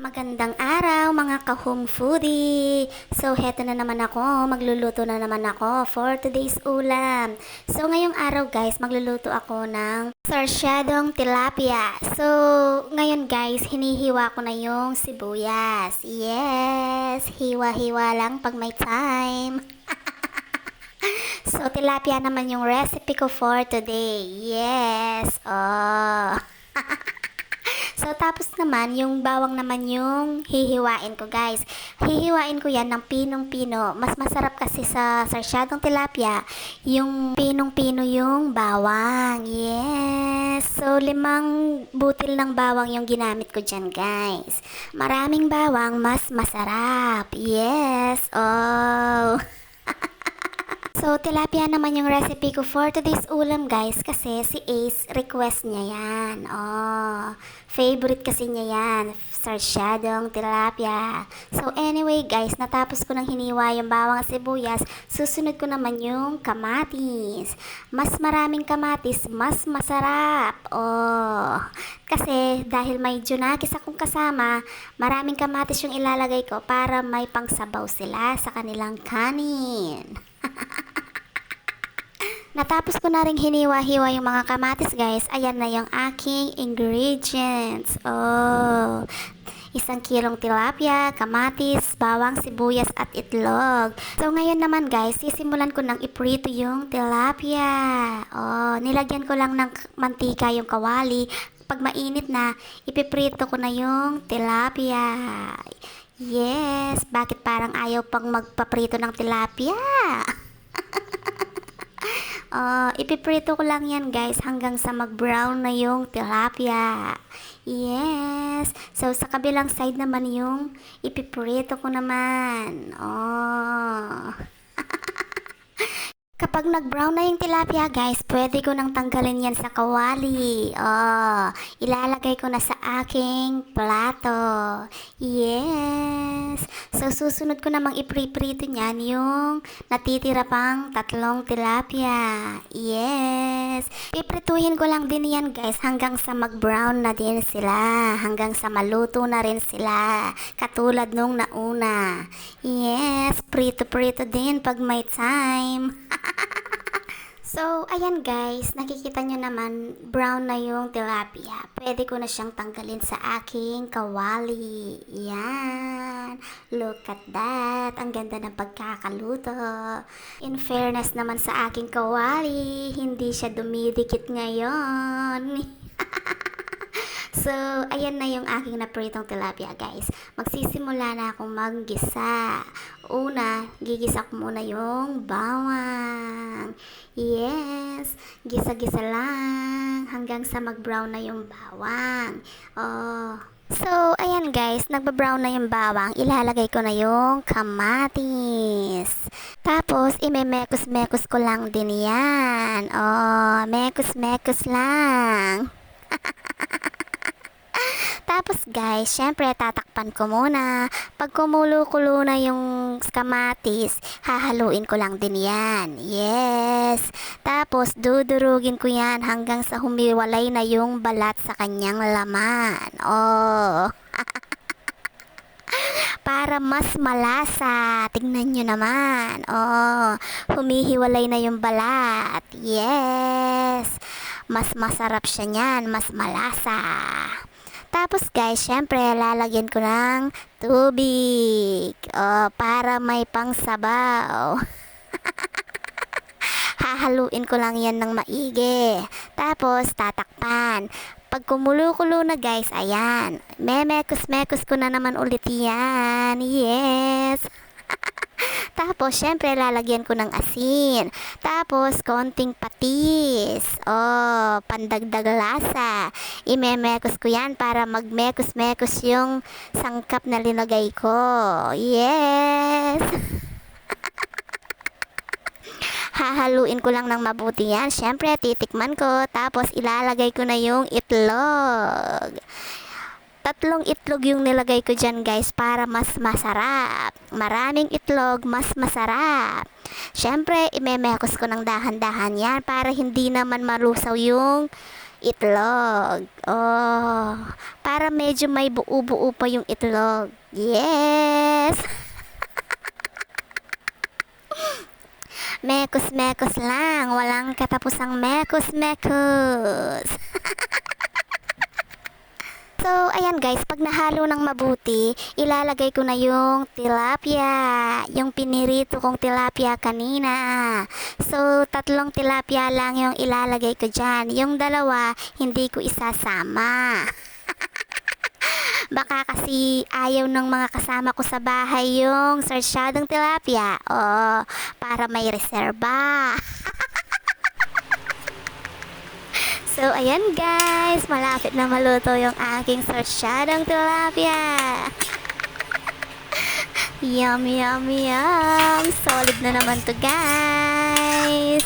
Magandang araw mga ka-home foodie! So, heto na naman ako, magluluto na naman ako for today's ulam. So, ngayong araw guys, magluluto ako ng sarsyadong tilapia. So, ngayon guys, hinihiwa ko na yung sibuyas. Yes! Hiwa-hiwa lang pag may time. So, tilapia naman yung recipe ko for today. Yes! Oh! So, tapos naman, yung bawang naman yung hihiwain ko, guys. Hihiwain ko yan ng pinong-pino. Mas masarap kasi sa sarsyadong tilapia, yung pinong-pino yung bawang. Yes! So, 5 butil ng bawang yung ginamit ko dyan, guys. Maraming bawang, mas masarap. Yes! Oh! So, tilapia naman yung recipe ko for today's ulam, guys. Kasi si Ace, request niya yan. Oh, favorite kasi niya yan. Sarsyadong tilapia. So, anyway, guys, natapos ko ng hiniwa yung bawang at sibuyas. Susunod ko naman yung kamatis. Mas maraming kamatis, mas masarap. Oh, kasi dahil may junakis akong kasama, maraming kamatis yung ilalagay ko para may pangsabaw sila sa kanilang kanin. Natapos ko na rin hiniwa-hiwa yung mga kamatis, guys. Ayan na yung aking ingredients. Oh, 1 kilong tilapia, kamatis, bawang, sibuyas at itlog. So ngayon naman guys, sisimulan ko nang iprito yung tilapia. Oh, nilagyan ko lang ng mantika yung kawali. Pag mainit na, ipiprito ko na yung tilapia. Yes, bakit parang ayaw pang magpaprito ng tilapia? Ipiprito ko lang yan guys hanggang sa mag-brown na yung tilapia. Yes. So, sa kabilang side naman yung ipiprito ko naman. Oh. Kapag nag-brown na yung tilapia guys, pwede ko nang tanggalin yan sa kawali. Oh, ilalagay ko na sa aking plato. Yes. So, susunod ko namang ipriprito niyan yung natitira pang 3 tilapia. Yes. Piprituhin ko lang din yan guys hanggang sa mag-brown na din sila. Hanggang sa maluto na rin sila. Katulad nung nauna. Yes. Prito-prito din pag may time. So, ayan guys, nakikita nyo naman, brown na yung tilapia. Pwede ko na siyang tanggalin sa aking kawali. Yan. Look at that. Ang ganda ng pagkakaluto. In fairness naman sa aking kawali, hindi siya dumidikit ngayon. So, ayan na yung aking napritong tilapia, guys. Magsisimula na akong maggisa. Una, gigisa ko muna yung bawang. Yes, gisa-gisa lang hanggang sa mag-brown na yung bawang. Oh. So, ayan guys, nagba-brown na yung bawang. Ilalagay ko na yung kamatis. Tapos, imemekos-mekos ko lang din yan. Oh, mekos-mekos lang. Tapos guys, syempre tatakpan ko muna. Pag kumulo-kulo na yung kamatis, hahaluin ko lang din yan. Yes. Tapos dudurugin ko yan hanggang sa humiwalay na yung balat sa kanyang laman. Oh. Para mas malasa. Tingnan nyo naman. Oh, humihiwalay na yung balat. Yes. Mas masarap siya niyan, mas malasa. Tapos guys, syempre lalagyan ko ng tubig. Para may pangsabaw. Hahaluin ko lang yan ng maigi. Tapos tatakpan. Pag kumulo-kulo na guys, ayan. Memekos-mekos ko na naman ulit yan. Yes. Tapos, syempre, lalagyan ko ng asin. Tapos, konting patis. Oh, pandagdag lasa. Imemekos ko yan para magmekos-mekos yung sangkap na linagay ko. Yes! Hahaluin ko lang ng mabuti yan. Syempre, titikman ko. Tapos, ilalagay ko na yung itlog. 3 itlog yung nilagay ko dyan guys para mas masarap. Maraming itlog, mas masarap. Syempre, imemekos ko ng dahan-dahan yan para hindi naman malusaw yung itlog. Oh, para medyo may buo-buo pa yung itlog. Yes! Mekos-mekos lang, walang katapusang mekos-mekos. So, ayan guys, pag nahalo ng mabuti, ilalagay ko na yung tilapia, yung pinirito kong tilapia kanina. So, 3 tilapia lang yung ilalagay ko dyan. Yung 2, hindi ko isasama. Baka kasi ayaw ng mga kasama ko sa bahay yung sarsyadong tilapia. O, para may reserba. So, ayan guys, malapit na maluto yung aking sarsyadong tilapia. Yum, yum, yum. Solid na naman to guys.